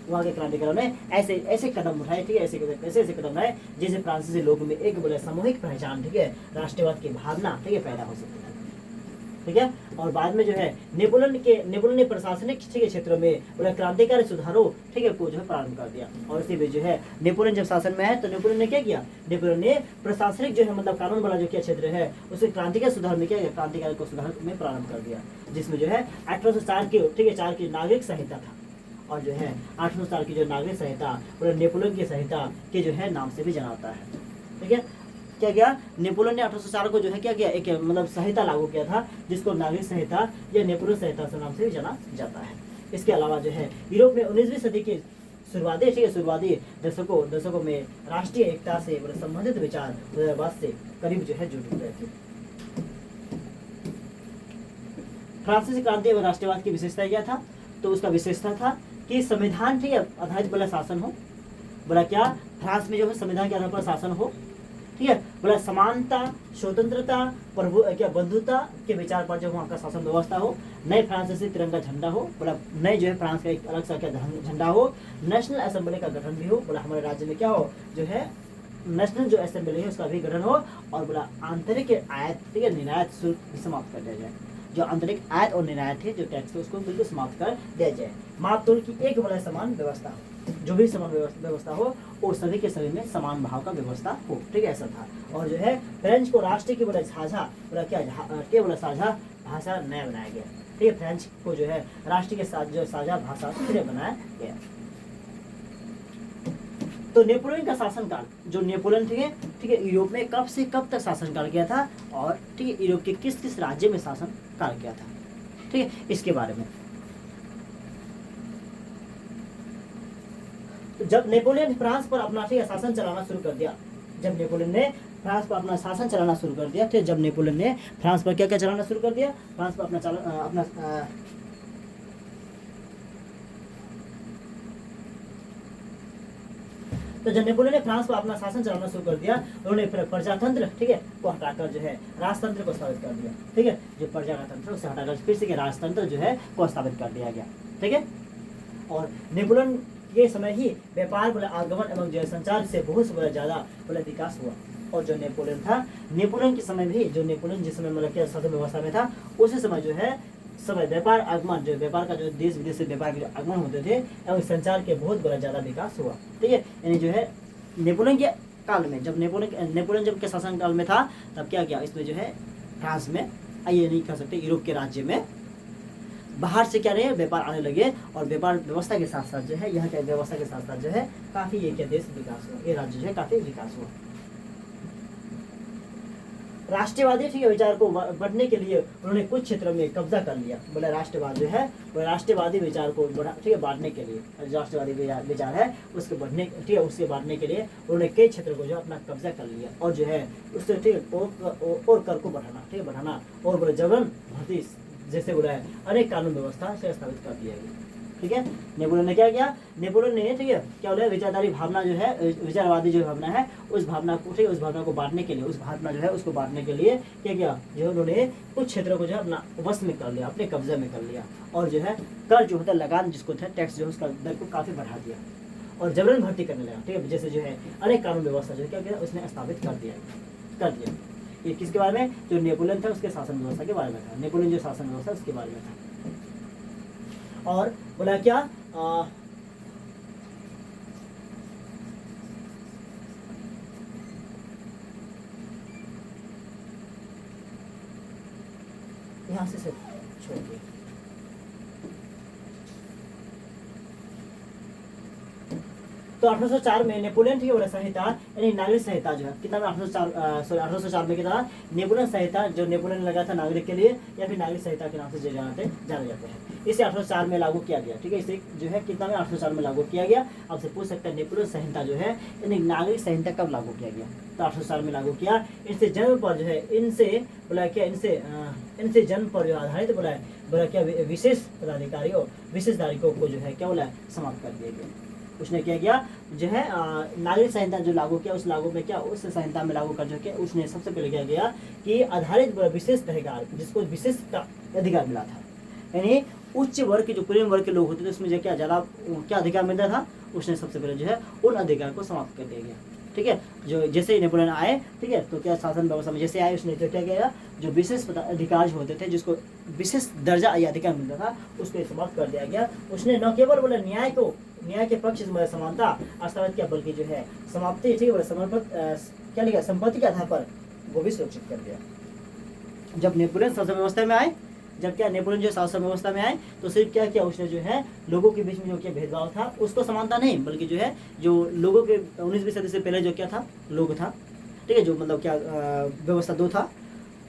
वहाँ के क्रांतिकारियों ने ऐसे कदम उठाए, ठीक है, ऐसे कदम उठाए जिससे फ्रांसीसी लोगों में एक बोला सामूहिक पहचान, ठीक है, राष्ट्रवाद की भावना, ठीक है, पैदा हो सकती है, ठीक है। और बाद में जो है नेपोलियन ने प्रशासनिक, ठीक है, क्षेत्रों में बोला क्रांतिकारी सुधारों, ठीक है, को जो है प्रारंभ कर दिया। और इसी में जो है नेपोलियन जब शासन में है तो नेपोलियन ने क्या किया, नेपोलियन ने प्रशासनिक जो है मतलब कानून वाला जो क्या क्षेत्र है उसे क्रांतिकारी सुधार में क्या किया, क्रांतिकारी को सुधार में प्रारंभ कर दिया, जिसमें जो है 1804 की, ठीक है, 4 की नागरिक संहिता था। और जो है 1804 की जो नागरिक संहिता बोला नेपोलियन की संहिता के जो है नाम से भी जाना जाता है, ठीक है। क्या किया, नेपोलियन ने 1804 को जो है क्या किया, एक मतलब संहिता लागू किया था जिसको नागरिक संहिता या नेपोलियन संहिता के नाम से भी जाना जाता है। इसके अलावा जो है यूरोप में 19वीं सदी के शुरुआती दशकों में राष्ट्रीय एकता से संबंधित विचार उदारवाद से करीब जो है जुड़ रहे थे। फ्रांसीसी क्रांति एवं राष्ट्रवाद की विशेषता क्या था, तो उसका विशेषता था कि संविधान, ठीक है, आधारित बोला शासन हो, बोला क्या फ्रांस में जो है संविधान के आधार पर शासन हो, ठीक है, बोला समानता, स्वतंत्रता, बंधुता के विचार पर जो वहाँ का शासन व्यवस्था हो, नए फ्रांसीसी तिरंगा झंडा हो, बोला नए जो है फ्रांस का एक अलग सा क्या झंडा हो, नेशनल असेंबली का गठन भी हो, बोला हमारे राज्य में क्या हो जो है नेशनल जो असेंबली है उसका भी गठन हो, और बोला आंतरिक आयात, ठीक है, निर्यात शुल्क भी समाप्त कर दिया जाए। जो आंतरिक आयात और निर्यात है जो टैक्स है उसको बिल्कुल समाप्त कर दिया जाए। मापतोल की एक बोला समान व्यवस्था हो, जो भी समान व्यवस्था हो और सभी के सभी में समान भाव का व्यवस्था हो, ठीक है, ऐसा था। और जो है फ्रेंच को राष्ट्र की बोला साझा बोला क्या बोला साझा भाषा नया बनाया गया। ठीक है, फ्रेंच को जो है राष्ट्र के साथ जो साझा भाषा फिर बनाया गया। तो नेपोलियन का शासनकाल, जो नेपोलियन थे, ठीक है, यूरोप में कब से कब तक शासनकाल किया था, और ठीक है यूरोप के किस किस राज्य में शासनकाल किया था, ठीक है, इसके बारे में। तो जब नेपोलियन फ्रांस पर अपना ठीक है शासन चलाना शुरू कर दिया, जब नेपोलियन ने फ्रांस पर अपना शासन चलाना शुरू कर दिया, फिर जब नेपोलियन ने फ्रांस पर क्या क्या चलाना शुरू कर दिया, फ्रांस पर तो जब नेपोलियन ने फ्रांस पर अपना शासन चलाना शुरू कर दिया, उन्होंने फिर प्रजातंत्र, ठीक है, को हटाकर जो है राजतंत्र को स्थापित कर दिया। ठीक है, जो प्रजा का तंत्र उसे हटाकर फिर से राजतंत्र जो है को स्थापित कर दिया गया। ठीक है, और नेपोलियन के समय ही व्यापार बोले आगमन एवं जो संचार से बहुत बोला ज्यादा बोले विकास हुआ। और जो नेपोलियन था, नेपोलियन के समय भी, जो नेपोलियन जिस समय मतलब क्या शासन व्यवस्था में था, उसी समय जो है समय व्यापार आगमन, जो व्यापार का जो देश विदेश से व्यापार के जो आगमन होते थे एवं संचार के बहुत बड़ा ज्यादा विकास हुआ। ठीक है, यानी जो है नेपोलियन के काल में, जब नेपोलियन जब के शासन काल में था, तब क्या किया, इसमें जो है फ्रांस में, ये नहीं कह सकते, यूरोप के राज्य में बाहर से क्या रहे व्यापार आने लगे, और व्यापार व्यवस्था के साथ साथ जो है यहाँ के व्यवस्था के साथ साथ जो है काफी ये क्या देश विकास हुआ, ये राज्य जो है काफी विकास हुआ। राष्ट्रवादी ठीक है विचार को बढ़ने के लिए उन्होंने कुछ क्षेत्रों में कब्जा कर लिया। बोले राष्ट्रवाद जो है वो राष्ट्रवादी विचार को ठीक है बांटने के लिए, राष्ट्रवादी विचार है उसके बढ़ने, ठीक है, उसके बांटने के लिए उन्होंने कई क्षेत्रों को जो अपना कब्जा कर लिया, और जो है उससे ठीक है और कर को बढ़ाना, ठीक है बढ़ाना, और बोले जबरन भर्ती जैसे बोला है अनेक कानून व्यवस्था से स्थापित कर दिया गया। ठीक है, नेपोलियन ने क्या किया, नेपोलियन ने ठीक है क्या बोला विचारधारी भावना जो है, विचारवादी जो भावना है, उस भावना को ठीक है उस भावना को बांटने के लिए, उस भावना जो है उसको बांटने के लिए क्या किया, जो उन्होंने कुछ क्षेत्रों को जो है अपना वश में कर लिया, अपने कब्जे में कर लिया, और जो है कर जो होता है लगान जिसको था टैक्स जो है उसका दर को काफी बढ़ा दिया, और जबरन भर्ती करने लगा। ठीक है, जैसे जो है अनेक कानून व्यवस्था जो है क्या किया उसने स्थापित कर दिया। ये किसके बारे में, जो नेपोलियन था उसके शासन व्यवस्था के बारे में था, नेपोलियन जो शासन व्यवस्था उसके बारे में था। और बोला क्या यहाँ से छोड़ दिया। तो 1804 में नेपोलियन ठीक है संहिता यानी नागरिक संहिता जो है कितना में 1804 में कितना नेपोलियन संहिता जो नेपोलियन लगा था नागरिक के लिए, या फिर नागरिक संहिता के नाम से जाने जाते हैं, इसे 1804 में लागू किया गया। ठीक है, इसे जो है कितना में 1804 में लागू किया गया। आपसे पूछ सकते हैं नेपोलियन संहिता जो है यानी नागरिक संहिता कब लागू किया गया, तो 1804 में लागू किया। इनसे जन्म पर जो है इनसे बोला क्या इनसे जन्म पर जो आधारित बोला क्या विशेष पदाधिकारियों विशेष नागरिकों को जो है क्या बोला समाप्त कर दिया गया। उसने क्या किया जो है नागरिक संहिता जो लागू किया, उस लागू में क्या उस संहिता में लागू कर जो किया उसने सबसे पहले क्या किया कि आधारित विशेष अधिकार जिसको विशेष का अधिकार मिला था, यानी उच्च वर्ग के जो प्रीमियम वर्ग के लोग होते थे उसमें जो क्या ज्यादा क्या अधिकार मिलता था, उसने सबसे पहले जो है उन अधिकार को समाप्त कर दिया गया। ठीक है, जो जैसे ही नेपोलियन आए, ठीक है, तो क्या शासन व्यवस्था में जैसे आए उसने तो क्या किया जो विशेष अधिकार जो होते थे जिसको विशेष दर्जा या अधिकार मिलता था उसको समाप्त कर दिया गया। उसने न केवल बोला न्याय के पक्ष में समानता स्थापित किया, बल्कि जो है समाप्ति ठीक है समर्पित क्या लिखा संपत्ति के आधार पर वो भी सुरक्षित कर दिया। जब नेपोलियन शासन व्यवस्था में आए, जब क्या नेपोलियन जो शासन व्यवस्था में आए तो सिर्फ क्या किया उसने जो है लोगों के बीच में जो क्या भेदभाव था उसको समानता नहीं, बल्कि जो है जो लोगों के 19वीं सदी से पहले जो क्या था लोग था, ठीक है, जो मतलब क्या व्यवस्था दो था,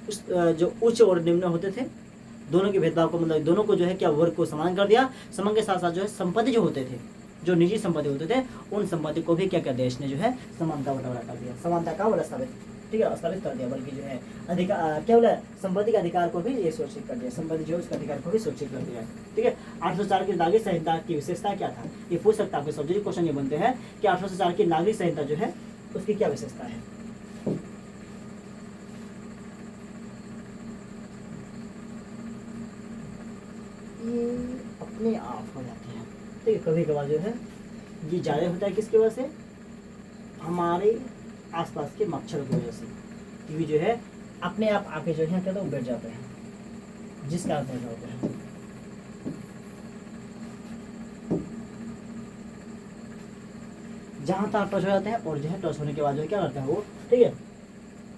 उस जो उच्च और निम्न होते थे दोनों के भेदभाव को मतलब दोनों को जो है क्या वर्ग को समान कर दिया। समान के साथ साथ जो है संपत्ति जो होते थे जो निजी संपत्ति होते थे उन संपत्ति को भी क्या कर देश ने जो है समानता बंटवारा कर दिया, समानता का वाला स्थापित ठीक है स्थापित कर दिया, बल्कि जो है अधिकार क्या बोला संपत्ति के अधिकार को भी ये सुरक्षित कर दिया, संपत्ति जो है उसका अधिकार को भी सुरक्षित कर दिया। ठीक है, 804 की नागरिक संहिता की विशेषता क्या था ये पूछ सकता है आपके सब्जेक्ट क्वेश्चन ये बनते हैं कि 804 की नागरिक संहिता जो है उसकी क्या विशेषता है। ये अपने आप हो जाते हैं, ठीक है, कभी कभार जो है ये ज़्यादा होता है किसकी वजह से, हमारे आसपास के मच्छर की वजह से ये जो है अपने आप आके जो है कहते हैं बैठ जाते हैं, जिसका अर्थ ऐसा होता है। जहाँ तक टच हो जाते हैं और जो है टच होने के बाद जो है क्या करता है वो, ठीक है,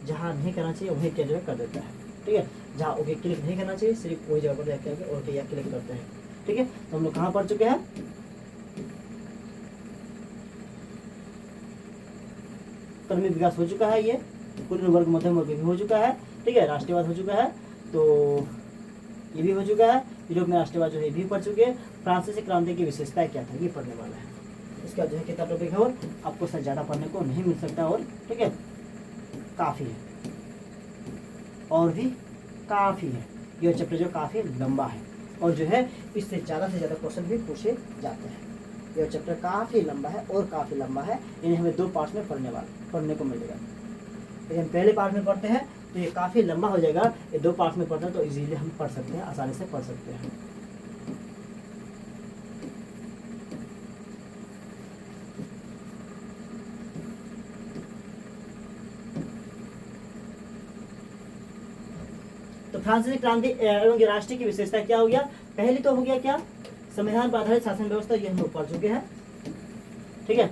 जहाँ नहीं करना चाहिए वहीं क्या जो है कर देता है। ठीक है, जहाँ ओके क्लिक नहीं करना चाहिए, सिर्फ वही जगह पर जाकर ओके या क्लिक करते हैं। ठीक है, तो हम लोग कहाँ पढ़ चुके हैं, कर्मिक विकास हो चुका है, ये कुलीन वर्ग मध्यम वर्ग भी हो चुका है। ठीक है, राष्ट्रवाद हो चुका है, तो ये भी हो चुका है। यूरोप में राष्ट्रवाद जो है भी पढ़ चुके हैं। फ्रांसीसी क्रांति की विशेषताएं क्या था, ये पढ़ने वाला है। इसका जो है कितना टॉपिक है, और आपको उससे ज़्यादा पढ़ने को नहीं मिल सकता, और ठीक है काफ़ी है, और भी काफ़ी है। ये चैप्टर जो काफ़ी लंबा है, और जो है इससे ज़्यादा से ज़्यादा क्वेश्चन भी पूछे जाते हैं। यह चैप्टर काफ़ी लंबा है, और काफ़ी लंबा है, इन्हें हमें 2 पार्ट्स में पढ़ने को मिलेगा। लेकिन पहले पार्ट में पढ़ते हैं तो ये काफ़ी लंबा हो जाएगा। ये 2 पार्ट्स में पढ़ते हैं तो इजीली हम पढ़ सकते हैं, आसानी से पढ़ सकते हैं। तो फ्रांसीसी क्रांति एवं राष्ट्रीय की विशेषता क्या हो गया, पहली तो हो गया क्या, संविधान पर आधारित शासन व्यवस्था, ये हम लोग पढ़ चुके हैं। ठीक है,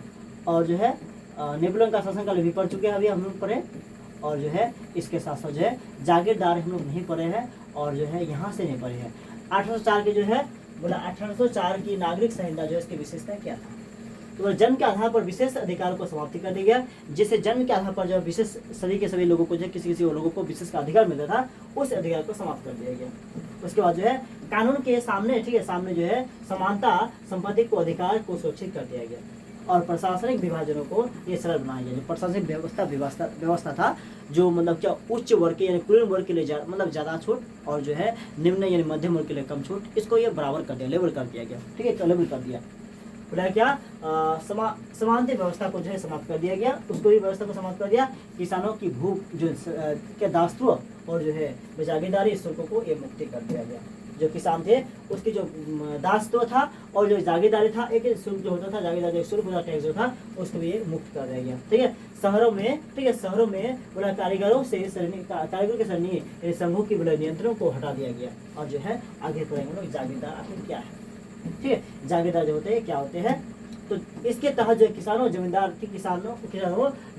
और जो है नेपोलियन का शासनकाल भी पढ़ चुके हैं, अभी हम लोग पढ़े। और जो है इसके साथ साथ जो है जागीरदार हम लोग नहीं पढ़े हैं, और जो है यहाँ से नहीं पढ़े हैं। 1804 के जो है बोला 1804 की नागरिक संहिता जो है इसकी विशेषता क्या था, तो जन्म के आधार पर विशेष अधिकारों को समाप्ति कर दिया गया। जिससे जन्म के आधार पर जो विशेष सभी के सभी लोगों को जो किसी लोगों को विशेष का अधिकार मिलता था, उस अधिकार को समाप्त कर दिया गया। उसके बाद जो है कानून के सामने, ठीक है, सामने जो है समानता संपत्ति को अधिकार को सुरक्षित कर दिया गया। और प्रशासनिक विभाजनों को ये सरल बनाया गया। जो प्रशासनिक व्यवस्था था, जो मतलब क्या उच्च वर्ग के यानी कुलीन वर्ग के लिए मतलब ज़्यादा छूट, और जो है निम्न यानी मध्यम वर्ग के लिए कम छूट, इसको ये बराबर कर दिया, लेवल कर दिया गया। ठीक है, तो लेवल कर दिया, बोला क्या समानता व्यवस्था को जो है समाप्त कर दिया गया। उसको भी व्यवस्था को समाप्त कर दिया। किसानों की भू जो के दासत्व और जो है जागीरदारी शुल्कों को ये मुक्ति कर दिया गया। जो किसान थे उसकी जो दासत्व था और जो जागीरदारी था, एक शुल्क जो होता था, जागीरदारी शुल्क होता टैक्स जो था, उसको भी ये मुक्त कर दिया गया। ठीक है, शहरों में, ठीक है, शहरों में बोला कारीगरों के श्रेणी संघों की बोला नियंत्रणों को हटा दिया गया। और जो है आगे पढ़ेंगे लोग जागीरदार आखिर क्या है। ठीक है, जागीरदार जो होते हैं क्या होते हैं, तो इसके तहत जो किसानों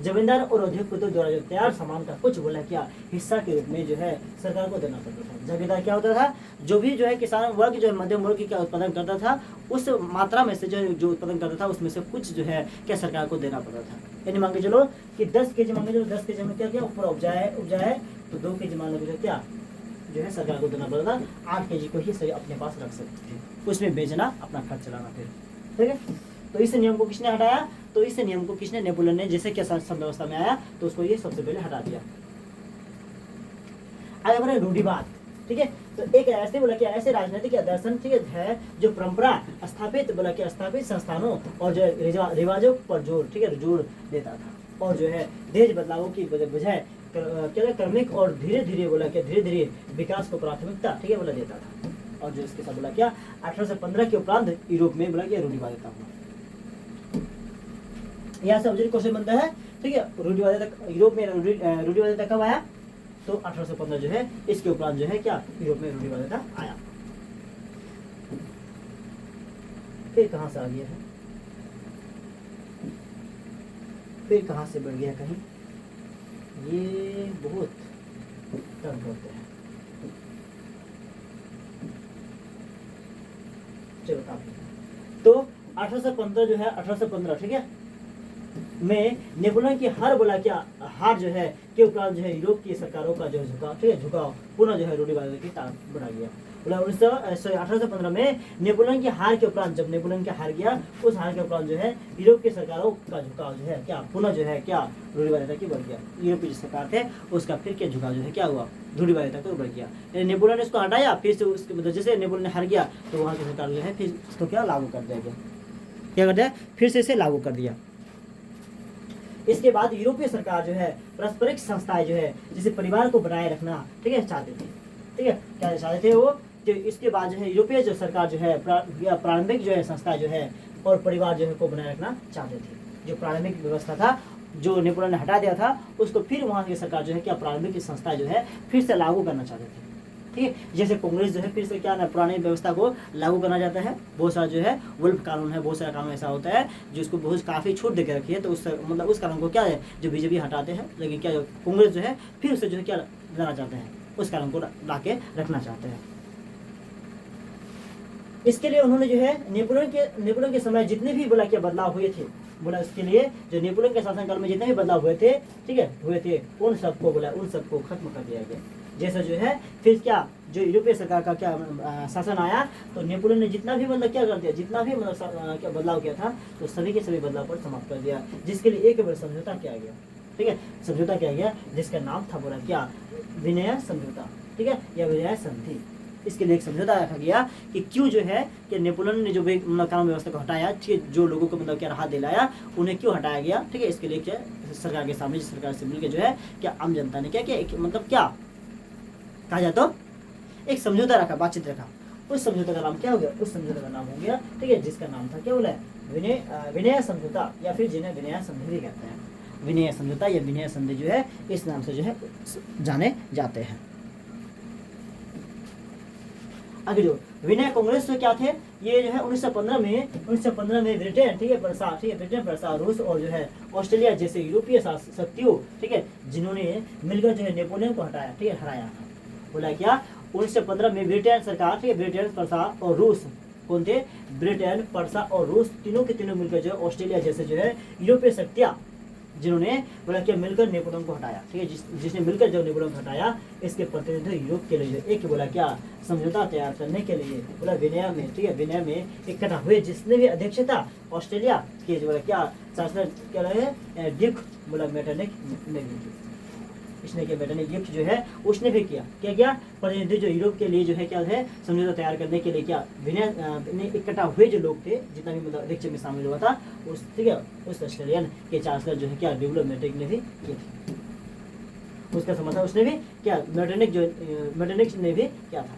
जमींदार और उद्योगपतियों द्वारा जो तैयार सामान का कुछ बोला क्या हिस्सा के रूप में जो है सरकार को देना पड़ता था। जागीरदार क्या होता था, जो भी जो है किसान वर्ग जो है मध्यम वर्ग की क्या उत्पादन करता था, उस मात्रा में से जो उत्पादन करता था उसमें से कुछ जो है क्या सरकार को देना पड़ता था। यानी मान के चलो कि 10 केजी मान के चलो 10 केजी में क्या किया ऊपर उपजाए तो 2 केजी मान लो क्या जो है सरकार को देना पड़ता था। 8 केजी को ही सही अपने पास रख सकते थे, उसमें बेचना, अपना खर्च चलाना। फिर ठीक है, तो इस नियम को किसने हटाया, तो इस नियम को किसने, नेपोलियन ने। जैसे क्या सब व्यवस्था में आया तो उसको ये सबसे पहले हटा दिया। आगे बढ़े रूढ़िवाद। ठीक है, तो एक ऐसे बोला क्या ऐसे राजनीतिक या दर्शन, ठीक है, जो परंपरा स्थापित बोला क्या स्थापित संस्थानों और जो रिवाजों पर जोर, ठीक है, जोर देता था। और जो है देश बदलावों की बजाय क्या क्रमिक और धीरे धीरे बोला क्या धीरे धीरे विकास को प्राथमिकता, ठीक है, बोला देता था। और जो इसके साथ बोला क्या 1815 के उपरांत यूरोप में बोला क्या रूढ़िवादिता हुआ। यहाँ से ऑब्जेक्टिव क्वेश्चन बनता है। ठीक है, रूढ़िवादिता यूरोप में रूढ़िवादिता कब आया, तो 1815 जो है इसके उपरांत जो है क्या यूरोप में रूढ़िवादिता आया। फिर कहाँ से आ गया है, फिर कहाँ से बढ़ गया कहीं, ये बहुत तंग होते हैं। चलो काफी, तो 1815 जो है 1815 ठीक है में नेपोलियन की हार बोला क्या हार जो है के उपरांत जो है यूरोप की सरकारों का जो झुकाव, ठीक है, झुकाव पुनः जो है रूढ़िवाद की तरफ बढ़ा गया। बोला 1815 में नेपोलियन की हार के उपरांत, जब नेपोलियन की हार गया, उस हार के उपरांत जो है यूरोप की सरकारों का झुकाव जो है क्या पुनः जो है क्या रूढ़िवादिता की बढ़ गया। यूरोप की सरकार थे उसका फिर क्या झुकाव जो है क्या हुआ, रूढ़िवादिता को बढ़ गया। नेपोलियन ने इसको हटाया, फिर से उसके मतलब जैसे नेपोलियन ने हार गया तो वहाँ की सरकार जो है फिर इसको क्या लागू कर दिया गया, क्या कर दिया, फिर से इसे लागू कर दिया। इसके बाद यूरोपीय सरकार जो है पारस्परिक संस्थाएं जो है जिसे परिवार को बनाए रखना, ठीक है, चाहते थे। ठीक है, क्या चाहते थे वो, जो इसके बाद जो है यूरोपीय जो सरकार जो है प्रारंभिक जो है संस्थाएं जो है और परिवार जो है को बनाए रखना चाहते थे। जो प्रारंभिक व्यवस्था था जो नेपोलियन ने हटा दिया था, उसको फिर वहाँ की सरकार जो है क्या प्रारंभिक संस्थाएं जो है फिर से लागू करना चाहते थे। ठीक है, जैसे कांग्रेस जो है फिर से क्या ना पुरानी व्यवस्था को लागू करना चाहता है। बहुत सारा जो है वुल्फ कानून है, बहुत सारा कानून ऐसा होता है जिसको बहुत काफ़ी छूट देकर रखी है, तो उस मतलब उस कानून को क्या है जो बीजेपी हटाते हैं, लेकिन क्या जो कांग्रेस जो है फिर उसे जो है क्या लाना चाहते हैं, उस कानून को ला के रखना चाहते हैं। इसके लिए उन्होंने जो है नेपोलियन के समय जितने भी बोला क्या बदलाव हुए थे, बोला इसके लिए जो नेपोलियन के शासनकाल में जितने भी बदलाव हुए थे, ठीक है, हुए थे, उन सबको बोला उन सबको खत्म कर दिया गया। जैसा जो है फिर क्या जो यूरोपीय सरकार का क्या शासन आया, तो नेपोलियन ने जितना भी मतलब क्या कर दिया, जितना भी मतलब क्या बदलाव किया था, तो सभी के सभी बदलाव पर समाप्त कर दिया, जिसके लिए एक बार समझौता किया गया। ठीक है, समझौता किया गया जिसका नाम था बोला क्या विनय समझौता, ठीक है, या विनय संधि। इसके लिए एक समझौता रखा गया कि क्यों जो है कि नेपोलियन ने जो भी कानून व्यवस्था को हटाया, ठीक है, जो लोगों को मतलब क्या राहत दिलाया, उन्हें क्यों हटाया गया, ठीक है, इसके लिए क्या सरकार के सामने सरकार से मिलकर जो है क्या आम जनता ने क्या क्या मतलब क्या कहा जाए तो एक समझौता रखा, बातचीत रखा। उस समझौता का नाम क्या हो गया, उस समझौता का नाम हो गया, ठीक है, जिसका नाम था क्या बोला विनय समझौता, या फिर जिन्हें विनय संधि भी कहते हैं। विनय समझौता या विनय संधि जो है इस नाम से जो है जाने जाते हैं। आगे जो विनय कांग्रेस में क्या थे, ये जो है 1915 में ब्रिटेन, ठीक है, ब्रिटेन, प्रसा, रूस और जो है ऑस्ट्रेलिया जैसे यूरोपीय शक्तियों, ठीक है, जिन्होंने मिलकर जो है नेपोलियन को हटाया, ठीक है, हराया। बोला क्या 1915 में ब्रिटेन सरकार, ठीक है, ब्रिटेन, प्रसा और रूस, कौन थे, ब्रिटेन, प्रसा और रूस, तीनों के तीनों मिलकर जो है ऑस्ट्रेलिया जैसे जो है यूरोपीय शक्तियां, जिन्होंने बोला क्या मिलकर नेपोलियन को हटाया, ठीक है, जिसने मिलकर जो नेपोलियन को हटाया, इसके प्रतिनिधित्व यूरोप के लिए एक बोला क्या समझौता तैयार करने के लिए बोला विनय में, ठीक है, विनय में इकट्ठा हुए, जिसने भी अध्यक्षता ऑस्ट्रेलिया के जो बोला क्या चांसलर क्या रहे ड्यूक बोला मेटरनिक ने भी की। इसने क्या मेटरनिक गिफ्ट जो है उसने भी किया, क्या किया, प्रतिनिधि जो यूरोप के लिए जो है क्या है समझौता तैयार करने के लिए क्या विनय इकट्ठा हुए जो लोग थे, जितना भी मतलब अध्यक्ष में शामिल हुआ था, उस ठीक है उस ऑस्ट्रेलियन के चांसलर जो है क्या डेवलपमेंट ने भी किए थे, उसका समर्थन उसने भी क्या मेटरनिक ने भी किया था।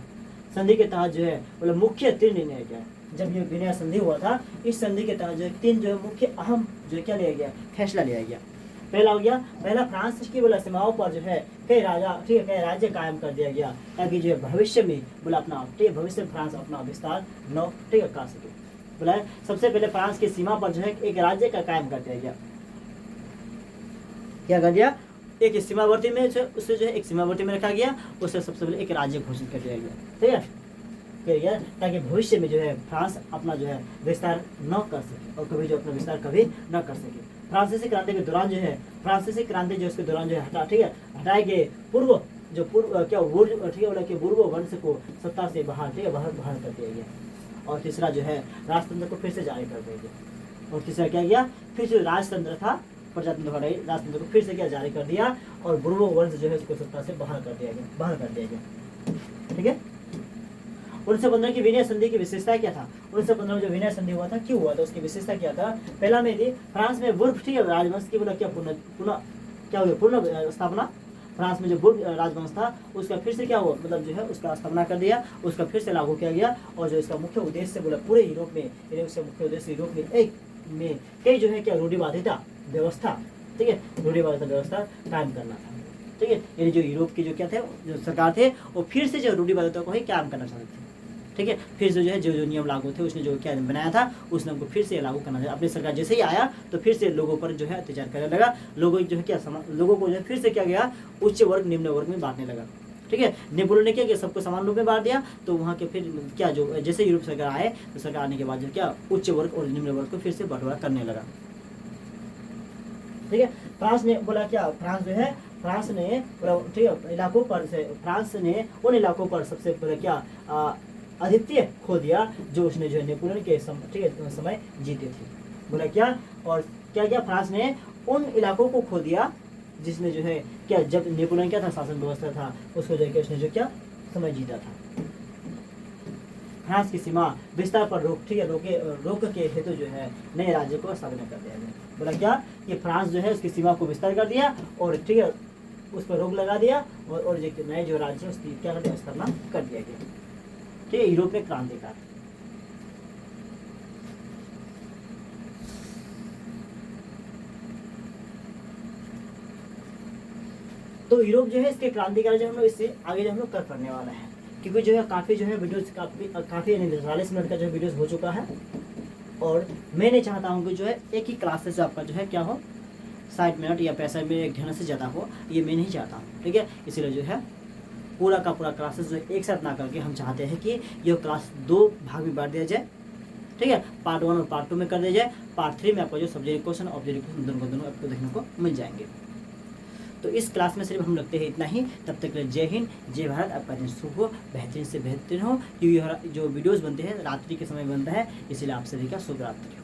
संधि के तहत जो है मतलब मुख्य 3 निर्णय क्या, जब ये विनय संधि हुआ था, इस संधि के तहत जो है 3 जो है मुख्य अहम जो है क्या लिया गया, फैसला लिया गया। पहला हो गया, पहला फ्रांस की बोला सीमाओं पर जो है कई राजा, ठीक है, कई राज्य कायम कर दिया गया, ताकि जो है भविष्य में बोला अपना, ठीक है, भविष्य में फ्रांस अपना विस्तार न, ठीक है, कर सके। बोला सबसे पहले फ्रांस की सीमा पर जो है एक राज्य का कायम कर दिया गया, क्या कर दिया, एक सीमावर्ती में उससे जो है एक सीमावर्ती में रखा गया, उससे सबसे पहले एक राज्य घोषित कर दिया गया, ठीक है, गया, ताकि भविष्य में जो है फ्रांस अपना जो है विस्तार न कर सके और कभी जो अपना विस्तार कभी न कर सके। फ्रांसीसी क्रांति के दौरान जो है फ्रांसीसी क्रांति जो इसके दौरान जो है ठीक है हटाए गए पूर्व क्या ठीक है बोला कि पूर्व वंश को सत्ता से बाहर, ठीक है, बाहर कर दिया गया। और तीसरा जो है राजतंत्र को फिर से जारी कर दिया गया। और तीसरा क्या किया, फिर जो राजतंत्र था प्रजातंत्र राजतंत्र को फिर से क्या जारी कर दिया और पूर्व वंश जो है उसको सत्ता से बाहर कर दिया गया, ठीक है। 1915 की विनय संधि की विशेषता क्या था, 1915 में जो विनय संधि हुआ था क्यों हुआ था, उसकी विशेषता क्या था, पहला में थी फ्रांस में बुर्ग, ठीक है, राजवंश की बोला क्या पूर्ण स्थापना, फ्रांस में जो बुर्ग राजवंश था उसका फिर से क्या हुआ, मतलब जो है उसका स्थापना कर दिया, उसका फिर से लागू किया गया। और जो इसका मुख्य उद्देश्य बोला पूरे यूरोप में, इसका मुख्य उद्देश्य यूरोप में कई जो है क्या रूढ़िवादिता व्यवस्था, ठीक है, रूढ़िवादिता व्यवस्था कायम करना था, ठीक है, यानी जो यूरोप की जो क्या थे जो सरकार थे वो फिर से जो रूढ़िवादिता को ही कायम करना चाहते थे, ठीक है, फिर से जो है जो नियम लागू थे उसने जो क्या बनाया था उस नियम को फिर से लागू करना चाहिए। अपनी सरकार जैसे ही आया तो फिर से लोगों पर जो है अत्याचार करने लगा, लोगों जो है क्या लोगों को जो है फिर से क्या गया उच्च वर्ग निम्न वर्ग में बांटने लगा, ठीक है। नेपोलियन ने क्या किया, सबको समान रूप में बांट दिया, तो वहाँ के फिर क्या जो जैसे यूरोप सरकार आए तो सरकार आने के बाद जो क्या उच्च वर्ग और निम्न वर्ग को फिर से बंटवारा करने लगा, ठीक है। फ्रांस ने बोला क्या, फ्रांस जो है फ्रांस ने ठीक है इलाकों पर से फ्रांस ने उन इलाकों पर सबसे पहले क्या आधिपत्य खो दिया जो उसने जो है नेपोलियन के ठीक है समय जीते थे। बोला क्या, और क्या किया फ्रांस ने उन इलाकों को खो दिया जिसने जो है क्या जब नेपोलियन क्या था शासन व्यवस्था था उसको जो है उसने जो क्या समय जीता था। फ्रांस की सीमा विस्तार पर रोक, ठीक है, रोक के हेतु जो है नए राज्य को स्थापना कर दिया गया। बोला क्या कि फ्रांस जो है उसकी सीमा को विस्तार कर दिया और ठीक है उस पर रोक लगा दिया और जो नए जो राज्य उसकी क्या कर दिया स्थापना कर दिया गया, ठीक है, यूरोप में क्रांतिकार। तो यूरोप जो है इसके क्रांतिकार जो हम लोग इससे आगे जो हम लोग कर पढ़ने वाला है, क्योंकि जो है काफ़ी जो है वीडियोस काफ़ी 40 मिनट का जो वीडियोस हो चुका है और मैं नहीं चाहता हूँ कि जो है एक ही क्लास से आपका जो है क्या हो 60 मिनट या 65 मिनट 1 घंटे से ज़्यादा हो, ये मैं नहीं चाहता हूँ, ठीक है। इसीलिए जो है पूरा का पूरा क्लासेस जो एक साथ ना करके हम चाहते हैं कि यह क्लास 2 भाग में बांट दिया जाए, ठीक है। पार्ट 1 और पार्ट 2 में कर दिया जाए। पार्ट 3 में आपको जो सब्जेक्ट क्वेश्चन ऑब्जेक्टिव क्वेश्चन दोनों आपको देखने को मिल जाएंगे। तो इस क्लास में सिर्फ हम रखते हैं इतना ही। तब तक के लिए जय हिंद, जय भारत। आपका दिन शुभ हो, बेहतरीन से बेहतरीन हो। क्योंकि जो वीडियोस बनते हैं रात्रि के समय बनता है, इसलिए आप सभी का शुभ रात्रि।